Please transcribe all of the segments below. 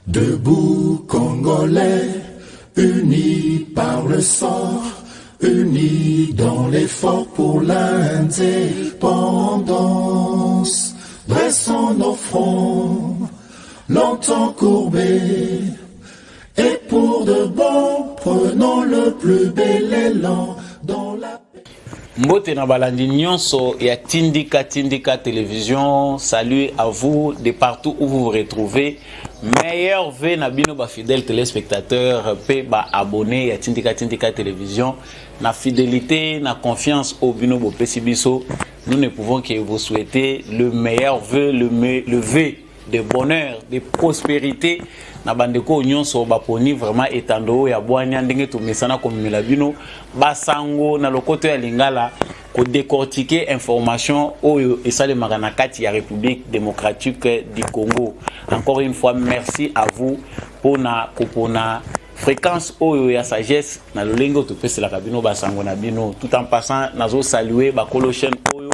Debout Congolais, unis par le sort, unis dans l'effort pour l'indépendance. Dressons nos fronts, longtemps courbés, et pour de bon, prenons le plus bel élan dans la paix. Mbote na balandi nyonso ya Tindika Télévision, salut à vous de partout où vous vous retrouvez. Meilleur vœu na bino ba fidèles téléspectateurs pe ba abonnés ya Tindika Télévision. Na fidélité, na confiance au bino bo pesibiso, nous ne pouvons que vous souhaiter le meilleur vœu, le vœu de bonheur, de prospérité. Na bandeko nyonso baponi vraiment etando ya bwanya ndenge tumesana komimela bino basango na lokoto ya lingala ko décortiquer information oyo esale magana kati ya République démocratique du Congo. Encore une fois merci à vous pour na kopona fréquence oyo ya sagesse na lolengo topesela kabino basango na bino, tout en passant nazo saluer ba colochen oyo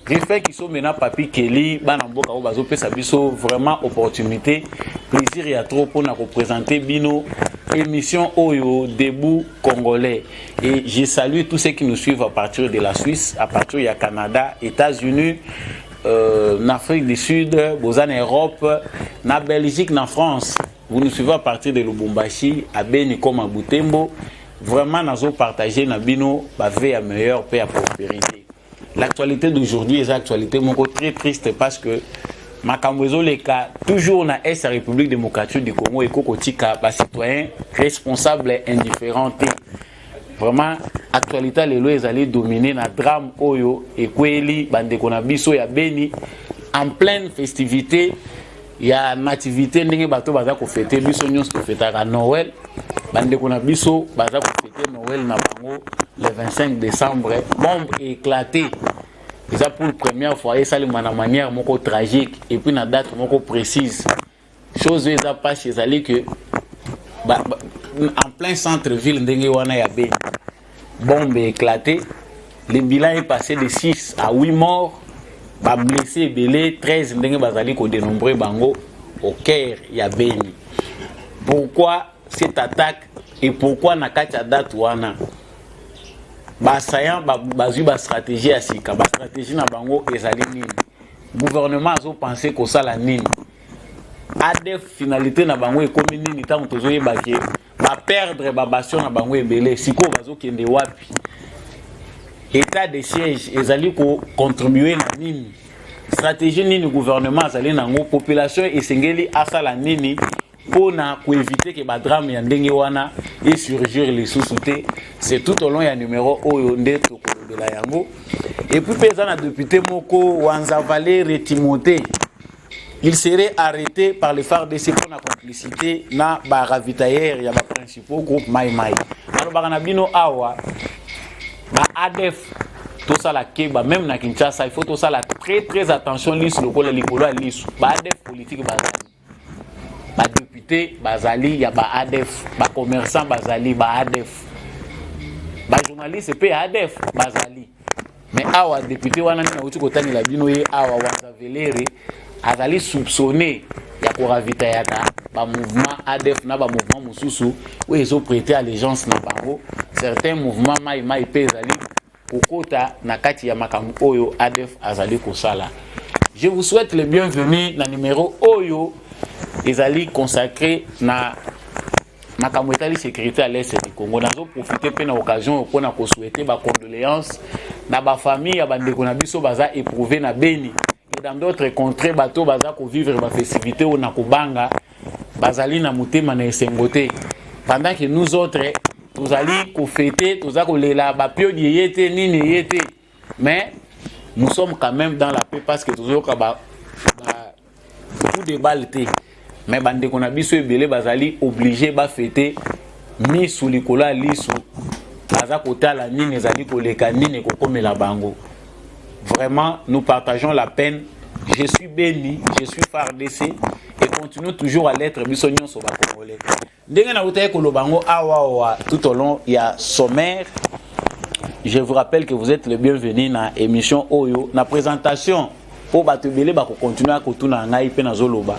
Griffin qui sont maintenant Papi Kelly, Banamboka Obazo Pesabiso, vraiment opportunité, plaisir et à trop pour nous représenter Bino, émission Oyo, debout congolais. Et je salue tous ceux qui nous suivent à partir de la Suisse, à partir du Canada, États-Unis, en Afrique du Sud, en Europe, en Belgique, en France. Vous nous suivez à partir de Lubumbashi, à Beni comme à Butembo. Vraiment, nous avons partagé Nabino, bavé à meilleur paix à prospérité. L'actualité d'aujourd'hui est une actualité très triste parce que Makamwezo Leka, toujours dans la République démocratique du Congo et Kokotika, les citoyens responsables et indifférents. Vraiment, l'actualité est allée dominer dans le drame Oyo et Kweli, Bandekonabiso et Beni, en pleine festivité. Il y a une nativité, il y a une fête, il y a Noël. Bandekonabiso, il y a fête Noël le 25 décembre. Bombe éclatée. C'est pour la première fois, et ça de manière tragique et puis la date précise. Chose qui pas chez Ali que en plein centre-ville, bombe éclatée. Le bilan est passé de 6 à 8 morts. Blessés et belés, 13 bazali ko dénombré bango au Caire ya Beni. Pourquoi cette attaque et pourquoi nakati date wana? Basayan bazu ba stratégie ya sika, ba stratégie na bango ezali nini? Gouvernement azo penser ko sala nini? ADF finalité na bango ekomi nini tango tozoyeba ke ba perdre ba bastion na bango ebele siko bazo kende wapi? État de siège ezali ko contribuer na nini? Stratégie nini gouvernement azali nango population esengeli asala nini pour éviter que ba drame ya ndenge wana et surgir les sous-soutés. C'est tout au long ya numéro oyo nde tokolo de la yango. Et puis pesa na député moko Wanza Valer Timothée, il serait arrêté par les FARDC pour la complicité na ba ravitailleur ya ba principaux groupe Mai Mai. Alors ba bino awa ba ADF tout ça la Keba même na Kinshasa il faut tout ça la très attention liste lokola likolo a liste ba ADF politique bazali ba député bazali ya ba ADF ba commerçant bazali ba ADF ba journaliste pe ADF bazali mais awa député wana na uti kotani la bino ye awa Wanza Velere azali soupçonné ya ko ravitaillaka ba mouvement ADF na ba mouvement mususu où ils ont prêté allégeance na bango certains mouvements mai pezali kokota na kati ya makambo oyo ADF azali kosala. Je vous souhaite le bienvenu na numéro oyo ezali consacré na makambo etali sécurité à l'est du Congo. Nazo profiter pe na occasion pour na ko souhaiter ba condoléances na ba famille ya bandeko na biso baza éprouvé na Beni et dans d'autres contrées bato baza ko vivre ba festivité o na kobanga bazali na mutema na esengote pendant que nous autres nous allons fêter, nous allons les bapio yété ni yété, mais nous sommes quand même dans la paix parce que nous avons coup de balle. Mais bande qu'on a biso ebele bazali obligé ba fêter mi sous likola lisu baza kota la nini ezali koleka nini kokomela bango. Vraiment nous partageons la peine. Je suis béni, je suis FARDC et continue toujours à l'être bisognon sur ba congolais. Ndenge na utaye kolobango awa tout au long il y a sommaire. Je vous rappelle que vous êtes le bienvenu dans l'émission Oyo. Na présentation pour batebele ba continuer à kotuna ngai pe na zoloba.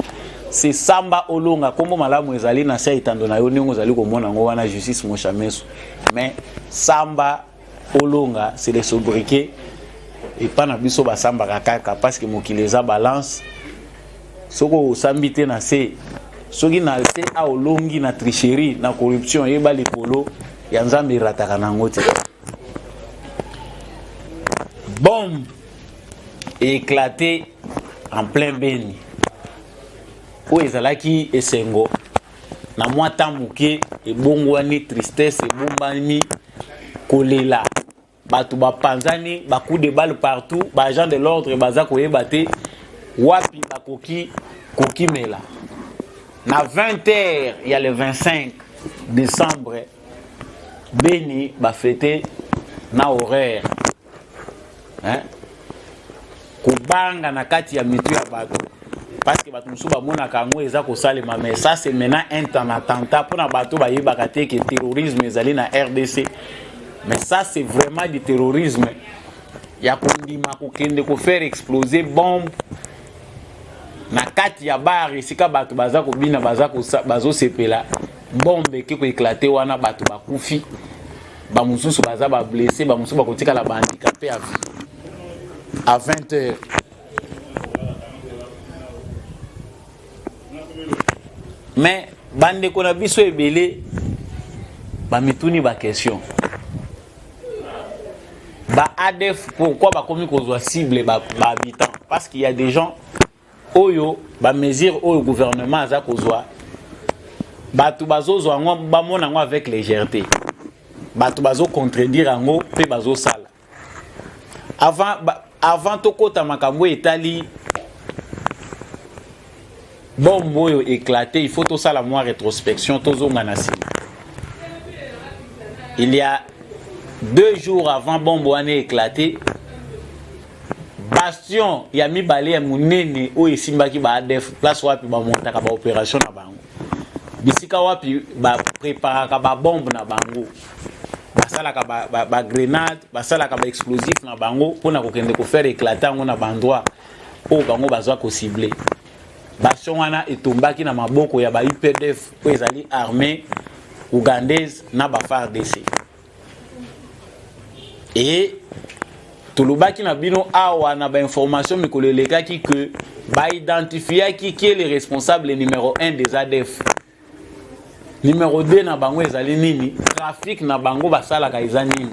c'est Samba Olonga comme malamu ezali na sia itando na yo ningo zali komona ngo wana justice Mochameso mais Samba Olonga c'est les sobriquets et pas na biso ba Samba kaka parce que mokileza balance soko sambité na se soki na se a olongi na tricherie na corruption yeba likolo ya nzambe rataka nango te. Bombe éclaté en plein Beni où ezalaki esengo na mwa tamuke ebongwani tristesse ebombani kolela batu bapanzani ba coup de balle partout ba agent de l'ordre baza koyeba te wapi bakoki kokimela na 20h il y a le 25 décembre Beni ba fêter na horaire hein kubanga na kati ya mitu ya bato parce que bato musuba mona kango eza ko salema mais ça c'est maintenant un attentat pour na bato ba yebaka te que terrorisme ezali na RDC mais ça c'est vraiment du terrorisme ya kondima kokende ko faire exploser bombe na kati ya bar isika bato baza ko bina bazo sepela bombe ki ko éclater wana bato bakufi ba mususu baza ba blessé ba mususu ba kotika la handicapé à 20h. Mais bande ko na biso ebele ba mituni ba question ba ADF pourquoi ba komi kozwa cible ba habitants parce qu'il y a des gens oyo ba mesure au gouvernement aza kozwa batu bazozwa ngo ba mona ngo avec légèreté batu bazo contredire ngo pe bazo sala avant tokota makambo etali bombo yo éclaté il faut tout ça la moi rétrospection tozonga na sima. Il y a 2 jours avant bombo ane éclaté bastion ya mibale ya munene o esimbaki ba ADF place wapi ba montaka ba opération na bango bisika wapi ba préparaka ba bombe na bango basalaka ba grenade basalaka ba explosif na bango pona kokende ko faire éclater ngo na bandroit o bango bazwa ko cibler bastion wana etombaki na maboko ya ba UPDF po ezali armée ougandaise na ba FARDC et tulubaki na bino awa na ba information mikolelekaki que ba identifier qui est le responsable numéro 1 des ADF. Numéro 2 na bango ezali nini? Trafic na bango basalaka eza nini?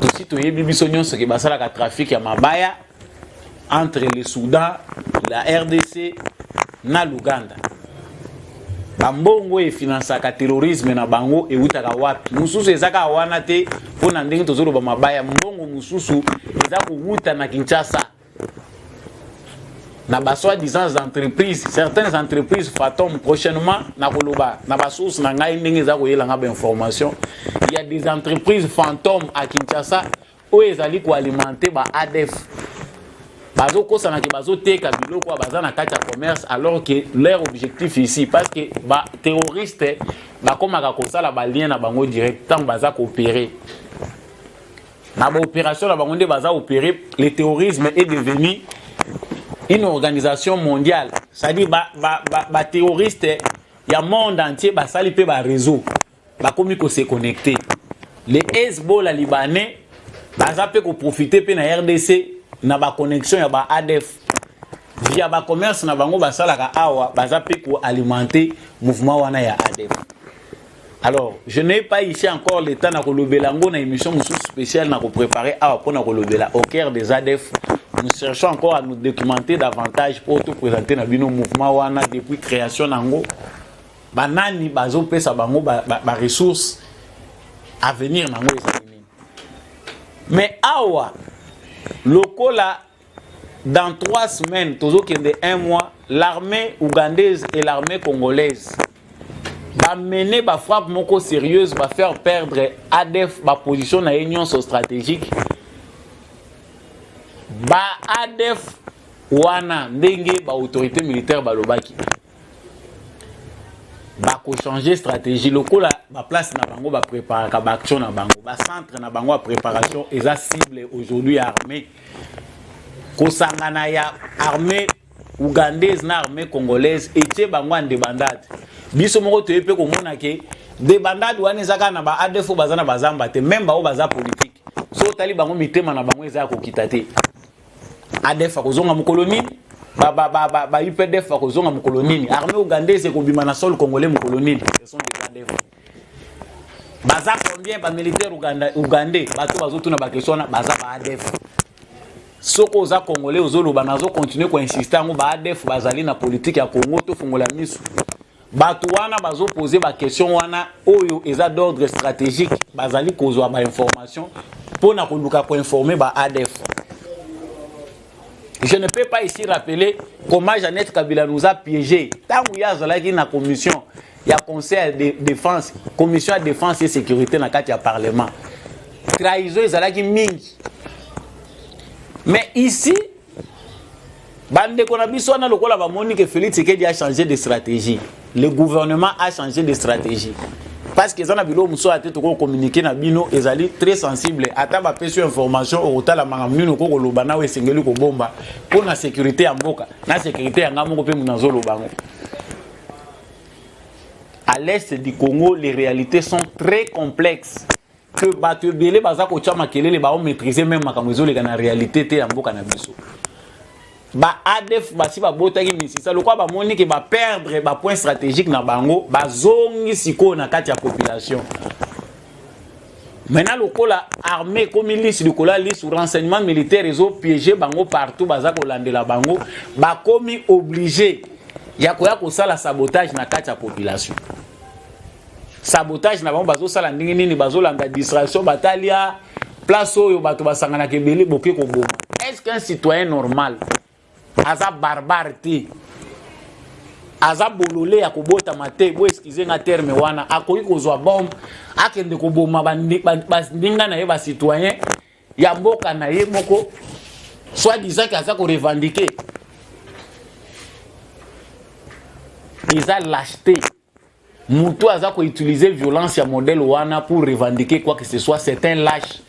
Tosi toyebi biso nyonso ke basalaka trafic ya mabaya entre le Soudan, la RDC na l'Ouganda. Bambongo e finansaka terrorisme na bango e utaka wapi? Mususu ezaka wana te pona ndenge tozolo ba mabaya mbongo mususu ezaka uta na Kinshasa. Na ba soi-disant entreprises, certaines entreprises fantômes prochainement na koloba na ba source na ngai ndenge ezako yelanga ba information. Il y a des entreprises fantômes à Kinshasa où ezali ko alimenter ba ADF. Bazo kosana ke bazo teka biloko baza na kati ya commerce alors que leur objectif ici parce que ba terroriste ba komaka kosala ba lien na bango direct tant baza coopérer na ba opération na bango nde baza opérer. Le terrorisme est devenu une organisation mondiale, c'est-à-dire ba terroriste ya monde entier ba sali pe ba réseau ba komi ko se connecter. Les Hezbollah libanais baza pe ko profiter pe na RDC na ba connexion ya ba ADF via ba commerce na bango basalaka awa baza pe ko alimenter mouvement wana ya ADF. Alors, je n'ai pas ici encore le temps na kolobela ngo na émission spéciale na ko préparer awa pour na kolobela au cœur des ADF. Nous cherchons encore à nous documenter davantage pour tout présenter na bino mouvement wana depuis création nango banani bazo pesa bango ba ressources à venir nango ezalini. Mais awa lokola dans 3 semaines toujours qu'il y a 1 mois l'armée ougandaise et l'armée congolaise va mener ba frappe moko sérieuse va faire perdre ADF ba position na union stratégique ba ADF wana ndenge ba autorité militaire balobaki ba ko changer stratégie lokola ba place na bango ba préparer ka ba action na bango ba centre na bango a préparation eza cible aujourd'hui armée ko sangana ya armée ougandaise na armée congolaise etie bango en débandade biso moko toyepe komona ke débandade wana ezaka na ba ADF baza na bazamba te même bao baza politique so tali bango mitema na bango eza kokita te ADF akozonga mokolo nini ba UPDF akozonga mokolo nini armée ougandaise ekobima na sol congolais mokolo nini ce sont des ADF baza combien ba militaire ougandais bato bazotuna ba question na baza ba ADF soko oza congolais ozoloba nazo continuer ko insister ngo ba ADF bazali na politique ya Congo to fungola misu bato wana bazo poser ba question wana oyo eza d'ordre stratégique bazali kozwa ba information pona koluka ko informer ba ADF. Je ne peux pas ici rappeler comment Jeannette Kabila nous a piégés tant il y a zalaki na commission il y a conseil de défense commission de défense et sécurité na kati ya parlement trahison zalaki mingi. Mais ici, bande qu'on a besoin de lokola ba moni que Félix Tshisekedi a changé de stratégie. Le gouvernement a changé de stratégie. Parce que ça na bilo muso a tete ko communiquer na bino ezali très sensible. Ata ba peso information au tala mangamino ko loba na we sengeli ko bomba pour la sécurité ya mboka. Na sécurité ya ngamo ko pe munazo lobango. À l'est du Congo, les réalités sont très complexes. Que bato belé baza ko chama kelele ba on maîtriser même makamwezo le na réalité te ya mboka na biso ba ADF basi ba botaki misisa lokwa ba moni ke ba perdre ba point stratégique na bango ba zongi siko na kati ya population maintenant lokola armée comme milice lokola li sur renseignement militaire ils ont piégé bango partout baza ko landela bango ba komi obligé ya ko sala sabotage na kati ya population. Sabotage na bango bazo sala ndenge nini bazo landa distraction batalia place oyo bato basangana ke beli boke ko boma. Est-ce qu'un citoyen normal aza barbare te aza bolole ya kobota mate bo excusez nga terme wana akoki kozwa bombe akende ko boma bandinga na ye ba citoyen ya mboka na ye moko soit disant que aza ko revendiquer isa lâcheté. Moutou a utilisé violence ya modèle wana pour revendiquer quoi que ce soit, c'est un lâche.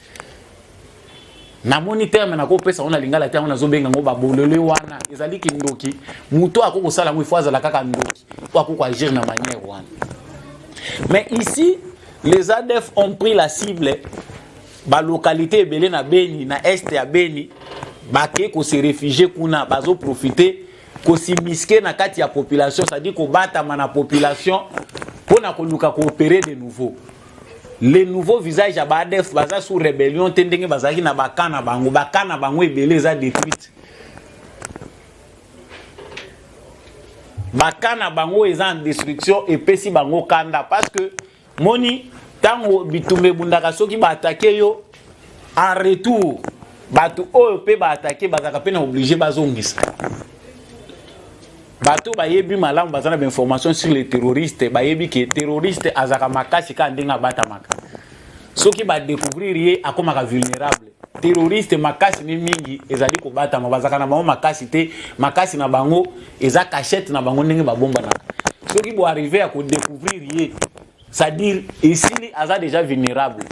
Na moni terme na ko pesa on a lingala ta on a zobenga ngo ba bolele wana ezali kindoki Moutou a ko sala ngo ifoza la kaka ndoki kwa ko agir na manière wana. Mais ici les ADF ont pris la cible ba localité belé na Beni na est ya Beni ba ke ko se réfugier kuna bazo profiter ko simiske na kati ya population, c'est-à-dire ko bata na population pour na koluka coopérer de nouveau. Les nouveaux visages à ADF baza sous rébellion tendenge bazaki na bakana bango ebele za détruite. Bakana bango eza en destruction et pesi bango kanda parce que moni tango bitumbe bundaka soki ba attaquer yo en retour batu oyo pe ba attaquer bazaka pe na obligé bazongisa. Bato bayebi malamu bazana d'information sur les terroristes bayebi que terroriste azaka makasi ka ndenga batamaka soki ba découvrir ye akomaka vulnérable terroriste makasi ni mingi ezali ko batama bazaka na bango makasi te makasi na bango eza cachette na bango ndenge babomba na soki bo arriver à ko découvrir ye c'est-à-dire ici aza déjà vulnérable.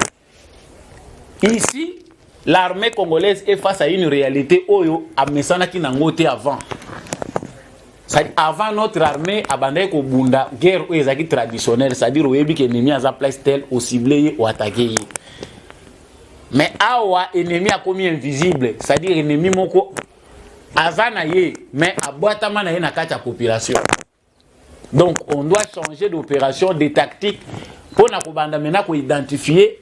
Ici l'armée congolaise est face à une réalité oyo amesana ki nangote avant. Avant notre armée abandonné ko bunda guerre ou ezaki traditionnelle, c'est-à-dire oyebi que ennemi a sa place tel au ciblé ou attaqué. Mais awa ennemi a commis invisible, c'est-à-dire ennemi moko azana ye mais aboitama na ye na kati ya population. Donc on doit changer d'opération, de tactique pour na ko banda mena ko identifier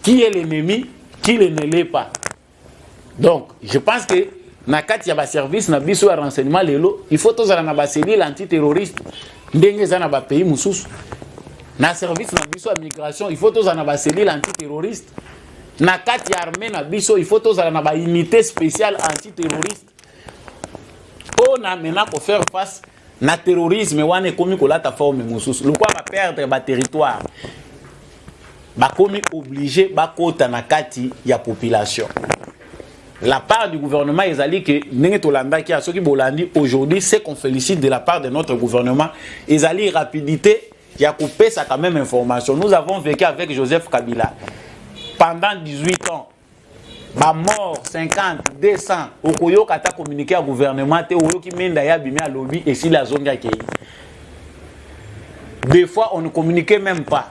qui est l'ennemi, qui ne l'est pas. Donc je pense que na kati ya ba service na biso ya renseignement lelo il faut tozala na ba cellule antiterroriste ndenge za na ba pays mususu na service na biso ya migration il faut tozala na ba cellule antiterroriste na kati ya armée na biso il faut tozala na ba unité spéciale antiterroriste on a maintenant pour faire face na terrorisme wana komi ko lata forme mususu lokwa ba perdre ba territoire ba komi obligé ba kota na kati ya population. La part du gouvernement ezali que ndenge tolanda ki asoki bolandi aujourd'hui c'est qu'on félicite de la part de notre gouvernement ezali rapidité ya couper ça quand même information. Nous avons vécu avec Joseph Kabila pendant 18 ans ba mort 50 200 okoyo kata communiquer au gouvernement te oyo ki menda ya bimi à lobby et si la zone qui des fois on ne communiquait même pas.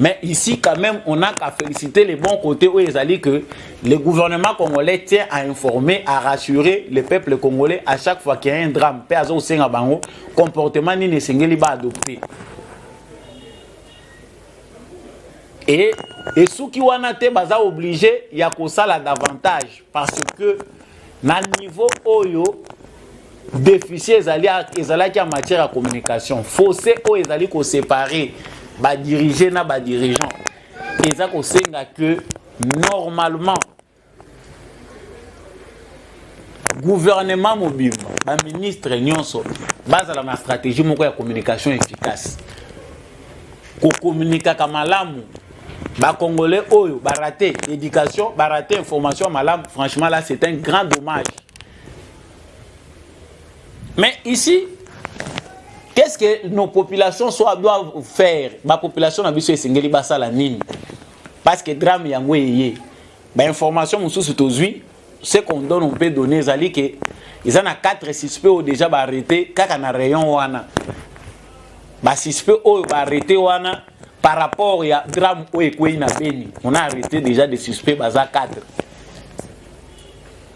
Mais ici, quand même, on n'a qu'à féliciter les bons côtés où ils ont dit que le gouvernement congolais tient à informer, à rassurer le peuple congolais à chaque fois qu'il y a un drame. Comportement ni ne singeli ba adopté. Et ceux qui ont été obligés, il y a que ça là davantage. Parce que, dans le niveau oyo, déficit, ils allaient en matière de communication. Fossé, ils allaient séparer. Ba diriger na ba dirigeant et ça ko senga que normalement gouvernement mobile ba ministre nyonso bazala na stratégie moko ya communication efficace ko communiquer ka malamu ba congolais oyo ba raté éducation ba raté information malamu. Franchement là c'est un grand dommage. Mais ici qu'est-ce que nos populations doivent faire? Ma population n'a pas singeli basa la nini. Parce que drame yango yé. Ba information musu sutozui, ce qu'on donne on peut donner zali que ils en a 4 suspects déjà ba arrêté kaka na rayon wana. Ba suspects o ba arrêté wana par rapport ya drame o ekwe na Beni. On a arrêté déjà des suspects basa 4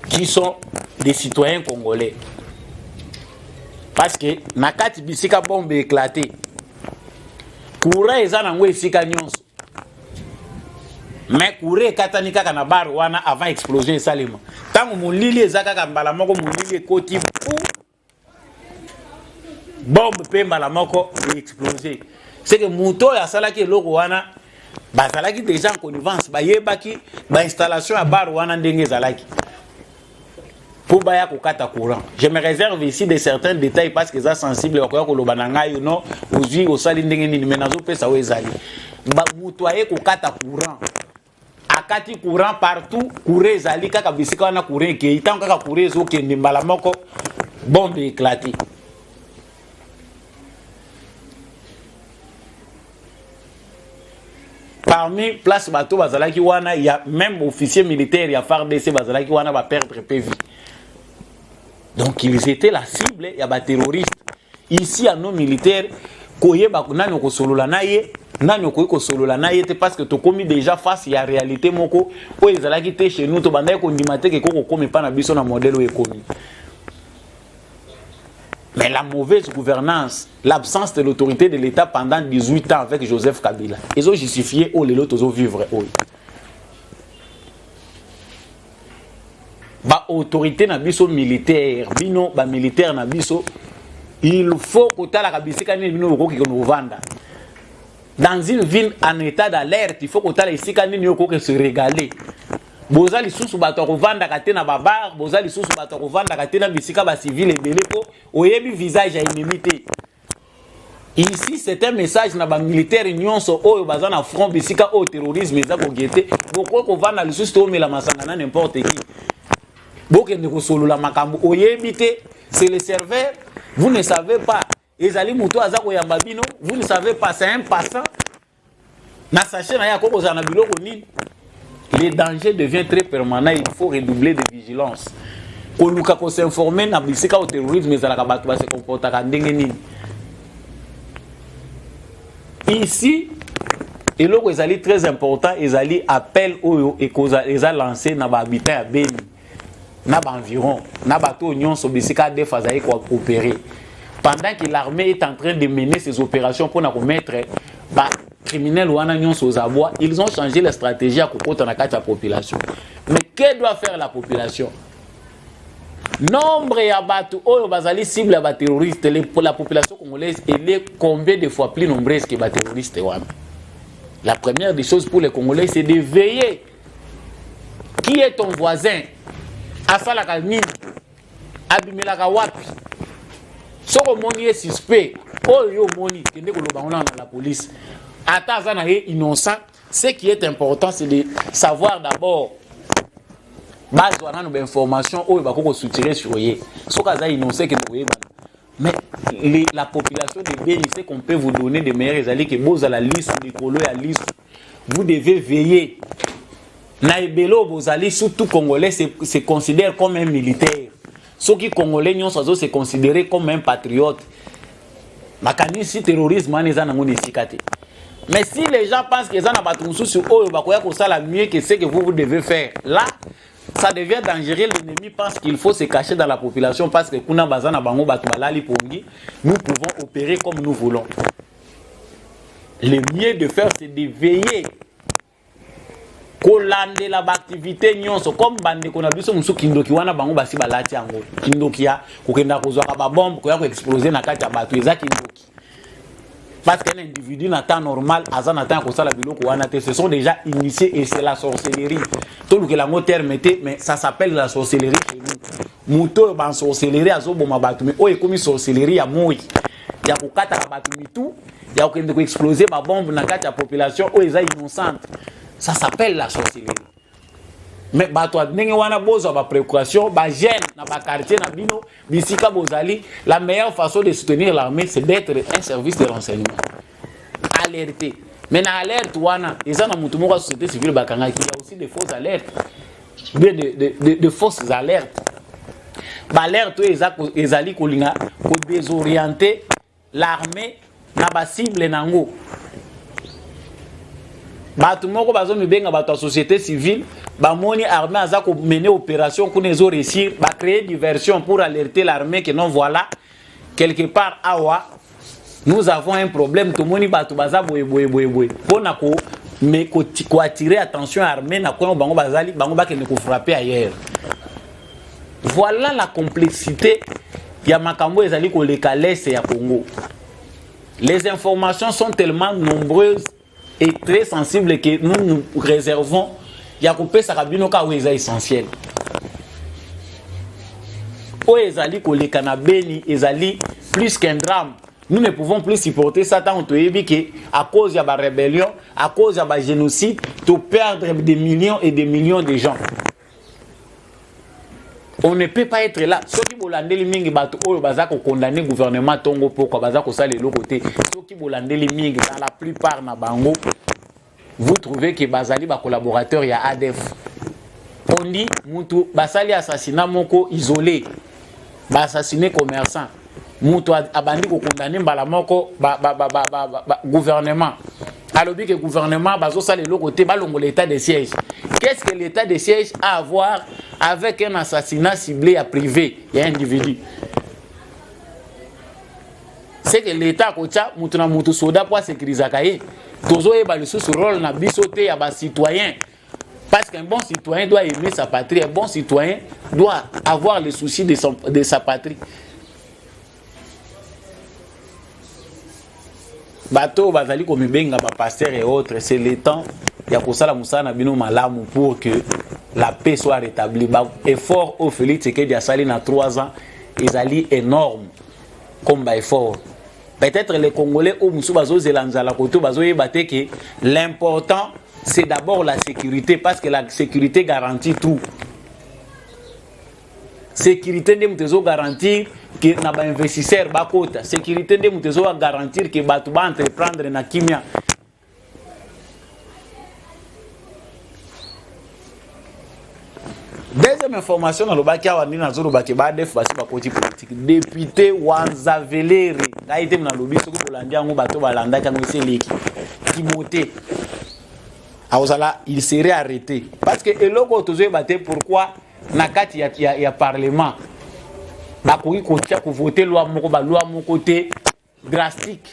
qui sont des citoyens congolais. Parce que nakati bisika bombe éclaté. Courant eza nango esika nyonso. Mais courant katanika kana bar wana avant explosion esalema. Tango molili eza kaka mbala moko molili ekoti pou bombe pe mbala moko exploser. C'est que muto ya salaki eloko wana bazalaki déjà en connivence bayebaki ba installation ya bar wana ndenge ezalaki. Pour baya kokata courant. Je me réserve ici de certains détails parce que ça sensible au koya koloba na ngai no ozui osali ndenge nini menazo pesa wezali. Ba mutoye kokata courant. Akati courant partout, courant ezali kaka bisika wana courant ke itan kaka courant zo ke ndimbala moko bombe éclaté. Parmi place bateau bazalaki wana il y a même officier militaire ya FARDC bazalaki wana va perdre PV. Donc ils étaient la cible, il y a des terroristes. Ici à nos militaires, koyeba nani ko solola naye, nani ko solola naye parce que to komi déjà face à la réalité moko o ezalaki te chez nous to bandaye ko ndimate ke ko komi pa na biso na modèle o ekomi. Mais la mauvaise gouvernance, l'absence de l'autorité de l'État pendant 18 ans avec Joseph Kabila, ils ont justifié oh les autres vivre oh. Ba autorité na biso militaire, bino ba militaire na biso, il faut que la kabisika ni bino ko kikono vanda. Dans une ville en état d'alerte, il faut que la isika ni ko se régaler. Bozali susu bato ko vanda katena babar, bozali susu bato ko vanda katena bisika ba civil ebele ko oyebi visage ya ennemi te. Ici c'est un message na ba militaire nyonso oyo bazana front bisika au terrorisme eza ko gete, boko ko vanda lisusu to mela masanga na n'importe qui. C'est le serveur, vous ne savez pas. Vous ne savez pas, c'est un passant. Le danger devient très permanent, il faut redoubler de vigilance. Quand nous s'informer au terrorisme, ici, et là, c'est très important, ils allaient appel au et qu'ils ont lancé dans l'habitat à Beni. Naba environ, Nabato Union Sobisika de Fazaï quoi opérer. Pendant que l'armée est en train de mener ses opérations pour nous mettre bah criminels ou ananions aux abois, ils ont changé la stratégie à côté de la population. Mais que doit faire la population? Nombre ya batu oyo bazali cible ya terroristes, la population congolaise elle est combien de fois plus nombreuse que les terroristes wana. La première des choses pour les Congolais c'est de veiller. Qui est ton voisin? Asalaka nini abimelaka wapi soko moni est suspect oyo moni kende koloba on a la police ata zana ye innocent. Ce qui est important c'est de savoir d'abord base wana no information oyo bakoko soutirer sur ye soka za innocent ke koyeba. Mais la population de Beni, c'est qu'on peut vous donner des meilleurs alliés que vous à la liste de colo à liste. Vous devez veiller. Naibelo Bozali, surtout Congolais, se considère comme un militaire. Ceux qui Congolais se considèrent comme un patriote. Makani si terrorisme, mais si les gens pensent que ça n'a pas de sur eux, ça la mieux que ce que vous devez faire. Là, ça devient dangereux. L'ennemi pense qu'il faut se cacher dans la population parce que nous pouvons opérer comme nous voulons. Le mieux de faire, c'est de veiller. Kolande la activité nyonso comme bande qu'on a biso musu kindoki wana bango basi balati yango kindoki ya kokenda kozwa ka bombe ko ya ko exploser na kati ya bato eza kindoki parce qu'un individu na temps normal aza na temps ko sala biloko wana te ce sont déjà initiés et c'est la sorcellerie tout le que la mot terme était mais ça s'appelle la sorcellerie chez nous muto ba sorcellerie azoboma bato mais oye komi sorcellerie ya moi ya kokata ka bato mitu ya kokende ko exploser ba bombe na kati ya population oye eza innocente. Ça s'appelle la sorcellerie. Mais bato ndenge wana bozo ba précaution, ba gêne na ba quartier na bino, bisika bozali, la meilleure façon de soutenir l'armée c'est d'être un service de renseignement. Alerter. Mais na alerte wana, eza na mutu moko société civile bakanga qui a aussi des fausses alertes. Bien de fausses alertes. Ba alerte ezali kolinga ko désorienter l'armée na ba cible nango. Bato moko bazo mibenga bato société civile ba moni armée aza ko mener opération ko nezo réussir ba créer diversion pour alerter l'armée que non voilà quelque part awa nous avons un problème to moni bato baza boye pona ko mais ko attirer attention armée na ko bango bazali bango ba kene ko frapper ailleurs. Voilà la complexité ya makambo ezali ko lekalese ya Congo. Les informations sont tellement nombreuses et très sensible que nous réservons Yakoupe Sarabino ka oueza essentiel. O ezali kolekana beni ezali plus qu'un drame. Nous ne pouvons plus supporter ça tant que à cause de la rébellion, à cause de la génocide, de perdre des millions et des millions de gens. On ne peut pas être là. Ceux qui bolandeli mingi bato oyo bazako condamner gouvernement tongo pourquoi bazako sale le côté. Ceux qui bolandeli mingi dans la plupart na bango vous trouvez que bazali ba collaborateur ya ADF. On dit mutu basali assassinat moko isolé. Ba assassiné commerçant. Mutu abandi ko condamner mbala moko gouvernement. Alors que le gouvernement bazo sale le côté balongo l'état de siège. Qu'est-ce que l'état de siège a à voir avec un assassinat ciblé à privé et à individu? C'est que l'État kocha mutuna mutu soda pour sécuriser kaye. Tozo eba le sous rôle na bisoté ya ba citoyen. Parce qu'un bon citoyen doit aimer sa patrie, un bon citoyen doit avoir le souci de sa patrie. Bateau bazali comme benga ba pasteur et autres, c'est le temps ya kosala musana bino malamu pour que la paix soit rétablie. Ba effort au Félix que dia sali na 3 ans, ezali énorme comme ba effort. Peut-être les Congolais au musu bazo zelanza la koto bazo yebate que l'important c'est d'abord la sécurité parce que la sécurité garantit tout. Sécurité de mutezo garantir que na ba investisseur ba kota, sécurité de mutezo garantir que batu ba entreprendre na kimia. Deuxième information dans le baki a wandi na zoro baki ba def basi ba koti politique. Député Wanzaveleri a été dans lobby soki bolandi ngo bato balanda kango seleki. Timothée Aozala il serait arrêté parce que eloko tozo baté pourquoi na kati ya parlement ba koki kotia ko voter loi moko te drastique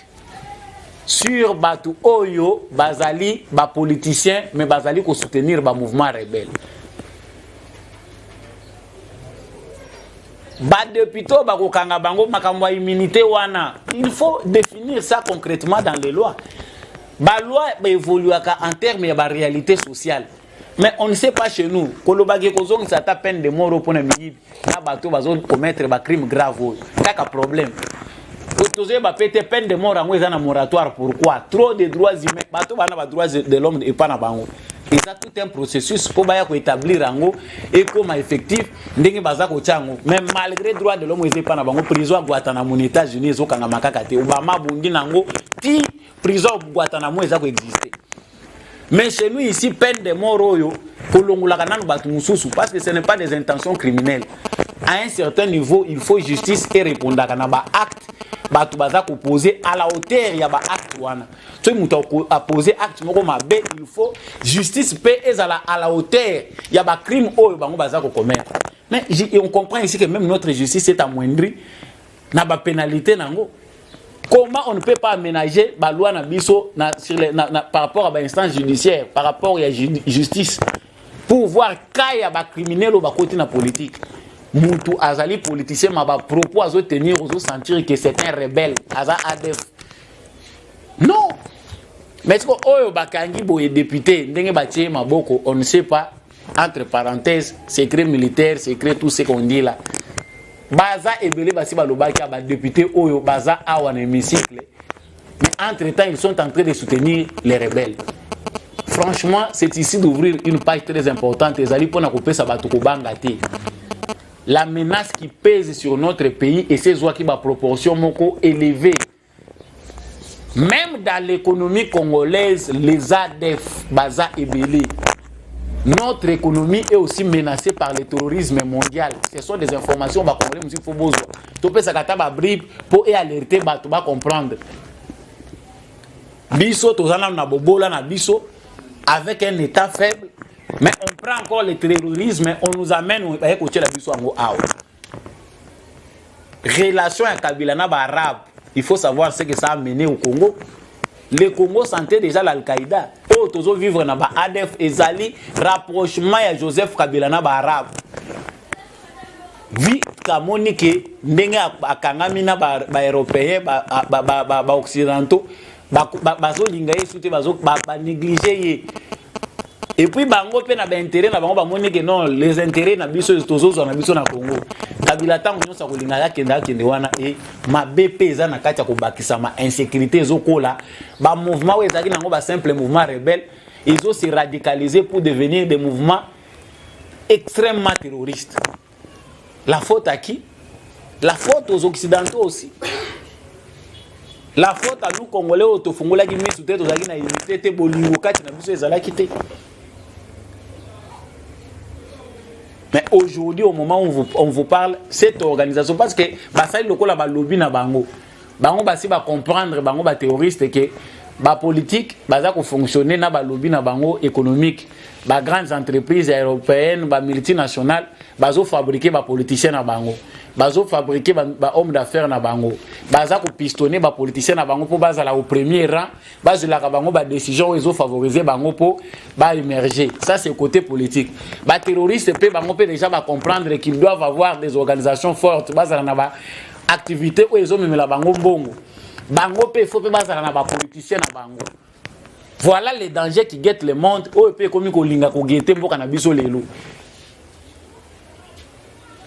sur batu oyo bazali ba politiciens mais bazali ko soutenir ba mouvement rebelle. Ba député ba ko kanga bango makambo immunité wana. Il faut définir ça concrètement dans les lois. Ba loi ba évoluer en termes de réalité sociale. Mais on ne sait pas chez nous. Kolobage kozong ça ta peine de mort pour namibi. Na bato bazon commettre ba crime grave. Kaka problème. Otoze ba pété peine de mort en na moratoire pourquoi? Trop de droits humains. Bato bana ba droits de l'homme et pas na bango. Et ça tout un processus pour baya ko établir ango et comme effectif ndenge bazako tchango. Mais malgré droits de l'homme et pas na bango prison à Guantanamo aux États-Unis zo kanga makaka te. Obama bundi nango ti prison Guantanamo ezako exister. Mais chez nous ici, peine de mort, parce que ce n'est pas des intentions criminelles. À un certain niveau, il faut justice et répondre à un acte. Batu baza ko poser à la hauteur ya ba acte wana. Tu muto a poser acte moko mabe, il faut justice paix à la hauteur ya ba crime oyo bango baza ko commettre. Mais on comprend ici que même notre justice est amoindrie na ba pénalité nango. Comment on ne peut pas aménager la loi par rapport à l'instance judiciaire, par rapport à la justice, pour voir qu'il y a des criminels ou des côté de la politique. Moutou azali politicien ma ba propos à tenir aux sentir que c'est un rebelle, aza ADF. Non. Mais ce que oyo bakangi boye député ndenge batie maboko, on ne sait pas entre parenthèses, secret militaire, secret tout ce qu'on dit là. Baza ebele basi balobaki ba député oyo baza awa na hémicycle. Mais entre-temps, ils sont en train de soutenir les rebelles. Franchement, c'est ici d'ouvrir une page très importante. Ezali pona couper sa bato ko bangate. La menace qui pèse sur notre pays et ces oies qui va proportion moko élevée. Même dans l'économie congolaise, les ADF, Baza et Belé, notre économie est aussi menacée par le terrorisme mondial. Ce sont des informations que il faut besoin. Tu peux s'attaquer brib pour alerter, tu vas comprendre. Biso, tu as bobola na biso avec un état faible. Mais on prend encore le terrorisme, on nous amène à écouter la biso en relation avec Kabila na arabe. Il faut savoir ce que ça a mené au Congo. Le Congo sentait déjà l'Al-Qaïda. Oh, toujours vivre dans ADF et Zali, rapprochement à Joseph Kabila na arabe. Vi kamoni ke ndenge akangami na ba européen ba occidentaux bazo linga yesu te bazo ba négliger. Et puis bango pe na ba intérêt na bango ba moni que non les intérêts na biso tozo na biso na Congo. Kabila tango nyosa ko linga kende wana e ma BP za na kati ya ko bakisa ma insécurité zokola ba mouvement wezaki nango ba simple mouvement rebelle, ils ont se radicalisé pour devenir des mouvements extrêmement terroristes. La faute à qui? La faute aux occidentaux aussi. La faute à nous Congolais autofongola qui met sous tête aux agis na unité bolingo kati na biso ezala kité. Mais aujourd'hui, au moment où on vous parle, cette organisation, parce que basali lokola ba lobby na bango, bango basi ba comprendre bango ba terroriste que ba politique baza ko fonctionner na ba lobby na bango économique, ba grandes entreprises européennes, ba multinationales, bazo fabriquer ba politiciens na bango, bazo fabriquer ba hommes d'affaires na bango, baza ko pistonner ba politiciens na bango pour bazala au premier rang, bazala ka bango ba décision ils ont favorisé bango pour ba émerger. Ça c'est côté politique. Ba terroristes pe bango pe déjà ba comprendre qu'ils doivent avoir des organisations fortes, bazala na ba activité où ils ont même la bango bongo. Bango pe faut pe bazala na ba politiciens na bango. Voilà les dangers qui guettent le monde. Oh pe komi ko linga ko guetter mboka na biso lelo.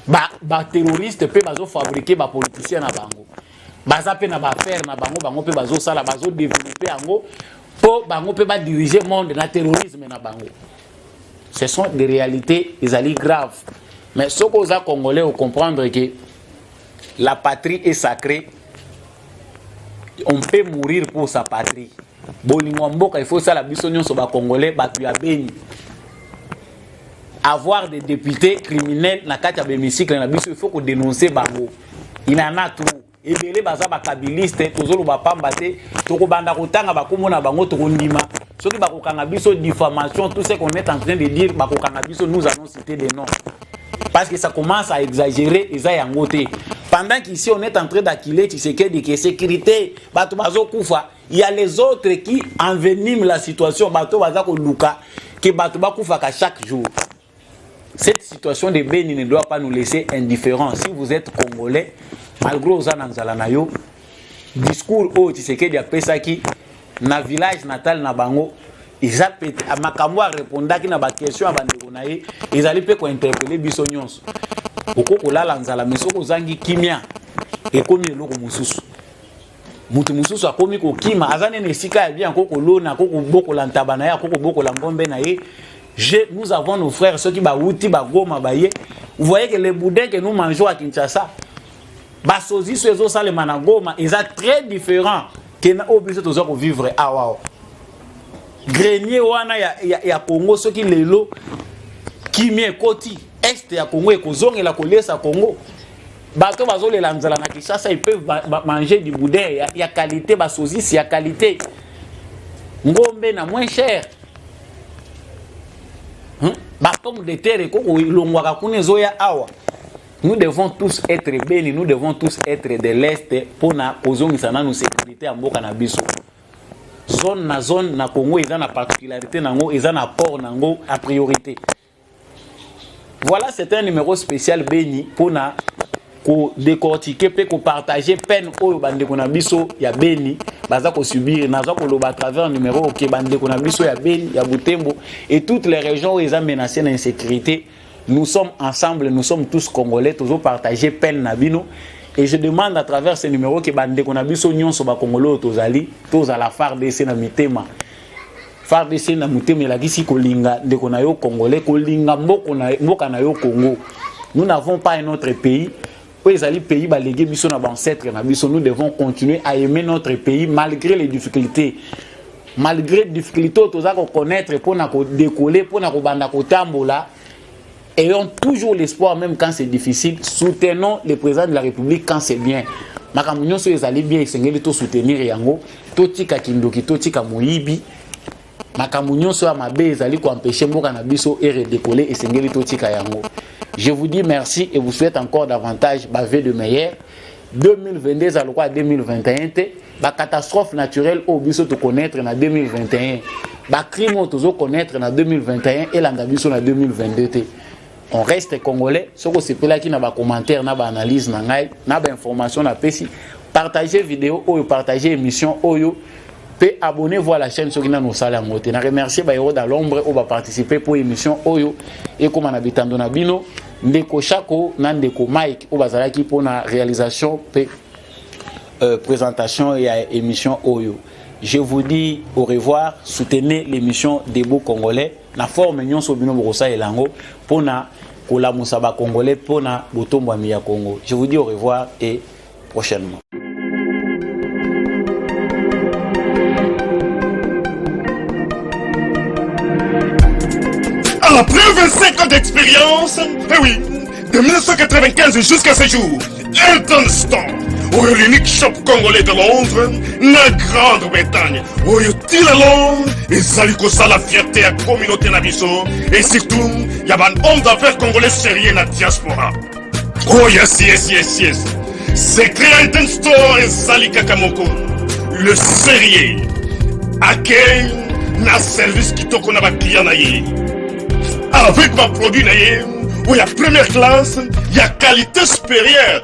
Ba terroriste pe bazo fabriquer ba politiciens na bango. Baza pe na ba faire na bango bango pe bazo sala bazo développer ango po bango pe ba diriger monde na terrorisme na bango. Ce sont des réalités ezali graves. Mais ce qu'on a congolais au comprendre que la patrie est sacrée. On peut mourir pour sa patrie. Bolingo mboka il faut ça la biso nyonso ba congolais ba tu abeni. Avoir des députés criminels na kati ya bémicycle na biso il faut qu'on dénoncer bango. Il en a trop. Ebele baza ba kabiliste tozolo ba pamba te toko banda kotanga ba komona bango toko ndima. Soki ba kokanga biso diffamation tout ce qu'on est en train de dire ba kokanga biso nous allons citer des noms. Parce que ça commence à exagérer et ça yango te. Pendant qu'ici on est en train d'acculer Tshisekedi que sécurité bato bazo kufa, il y a les autres qui enveniment la situation bato baza ko luka que bato ba kufa ka chaque jour. Cette situation de Béni ne doit pas nous laisser indifférents. Si vous êtes Congolais, malgré aux ananzalanayo, discours au Tshisekedi a pesaki na village natal na bango, ils a pété à makamwa répondre qui na ba question à bandeko na ye, ils allaient pe ko interpeller biso nyonso. Okoko la lanzala mesoko zangi kimia ekomi eloko mususu. Mutu mususu akomi ko kima azane ne sika ya bien koko lona koko boko la ntabana ya koko boko la ngombe na ye. Nous avons nos frères, ceux qui baouti, bagoma, baye. Vous voyez que les boudins que nous mangeons à Kinshasa, basozi, ceux qui sont les managoma, ils sont très différents que nous obligés de vivre à Wao. Grenier, wana ya Congo, ceux qui les lots, kimia ekoti este ya Congo ekozongela kolesa Congo. Bato bazolela nzala na Kinshasa, ils peuvent manger du boudin ya qualité, ba saucisse ya qualité. Ngombe na moins cher. Ba pomme de terre ko ilongwaka kunezoya awa. Nous devons tous être bénis, nous devons tous être de l'Est pour na kozongisa na nous sécurité ya mboka na biso. Zone na Congo, ils ont la particularité nango, ils ont un port nango à priorité. Voilà, c'est un numéro spécial béni pour na ko décortiquer pe ko partager peine oyo bande ko na biso ya beni baza ko subir naza ko loba à travers numéro OK bande ko na biso ya beni ya Butembo et toutes les régions où ils ont menacé d'insécurité. Nous sommes ensemble, nous sommes tous congolais, tous partager peine na bino. Et je demande à travers ce numéro que bande ko na biso nyonso ba congolais tozali toza la FARDC na mitema. FARDC na mitema la kisi kolinga ndeko na yo congolais kolinga mboka na yo Congo. Nous n'avons pas un autre pays. Nous devons continuer à aimer notre pays malgré les difficultés. Malgré les difficultés, nous devons connaître pour nous décoller, pour nous tambola. Ayons toujours l'espoir, même quand c'est difficile. Soutenons le président de la République quand c'est bien. Makamunyo so ezali bien esengeli to soutenir yango, to tika kindoki, to tika moyibi. Makamunyo so amabe ezali ko empêcher mboka na biso et redécoller esengeli to tika yango. Je vous dis merci et vous souhaite encore davantage bavé de meilleur. 2022 à quoi 2021 ba catastrophe naturelle au biso to connaître na 2021. Ba crime to connaître na 2021 et langa biso na 2022. On reste congolais, ce que c'est là qui na ba commentaire na ba analyse na ngai, na ba information na pesi. Partagez vidéo ou partagez émission oyo. Pe abonnez-vous à la chaîne Sokina no sala ngote. Na remercier ba héros dans l'ombre ou ba participer pour émission oyo et comme on habite na bino ndeko Chako na ndeko Mike ou bazalaki pour na réalisation pe présentation et émission oyo. Je vous dis au revoir, soutenez l'émission des beaux congolais na forme nyonso bino bokosa elango pour na kola musaba congolais pour na botombo ya Congo. Je vous dis au revoir et prochainement. Après 25 ans d'expérience, eh oui, de 1995 jusqu'à ce jour, Elton Store, l'unique shop congolais de Londres, la Grande-Bretagne, Tilalong, et Salikosa la fierté à la communauté Nabiso, et surtout, il y a un homme d'affaires congolais sérieux dans la diaspora. Oh yes, yes, yes, yes. C'est créé Elton Store et Salika Kamoko, le sérieux, à quel na service qui t'a na client naïe. Avec ma produit, il y a première classe, il y a qualité supérieure.